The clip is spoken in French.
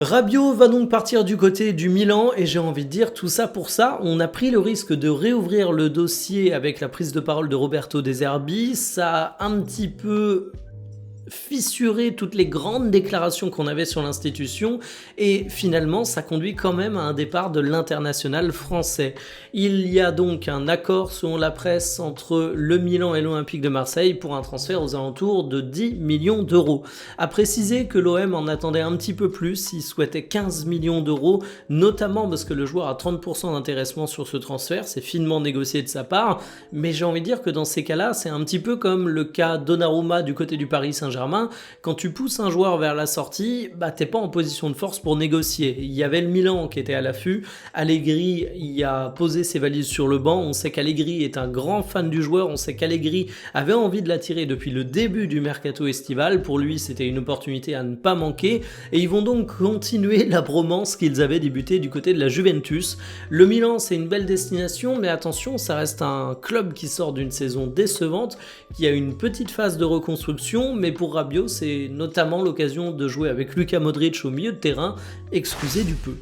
Rabiot va donc partir du côté du Milan et j'ai envie de dire tout ça pour ça. On a pris le risque de réouvrir le dossier avec la prise de parole de Roberto De Zerbi. Ça a un petit peu fissurer toutes les grandes déclarations qu'on avait sur l'institution et finalement ça conduit quand même à un départ de l'international français. Il y a donc un accord selon la presse entre le Milan et l'Olympique de Marseille pour un transfert aux alentours de 10 millions d'euros. À préciser que l'OM en attendait un petit peu plus, il souhaitait 15 millions d'euros, notamment parce que le joueur a 30% d'intéressement sur ce transfert, c'est finement négocié de sa part, mais j'ai envie de dire que dans ces cas-là, c'est un petit peu comme le cas Donnarumma du côté du Paris Saint-Germain. Quand tu pousses un joueur vers la sortie, t'es pas en position de force pour négocier. Il y avait le Milan qui était à l'affût, Allegri y a posé ses valises sur le banc, on sait qu'Allegri est un grand fan du joueur, on sait qu'Allegri avait envie de l'attirer depuis le début du mercato estival, pour lui c'était une opportunité à ne pas manquer, et ils vont donc continuer la bromance qu'ils avaient débutée du côté de la Juventus. Le Milan c'est une belle destination, mais attention, ça reste un club qui sort d'une saison décevante, qui a une petite phase de reconstruction, mais pour Rabiot, c'est notamment l'occasion de jouer avec Luka Modric au milieu de terrain, excusez du peu.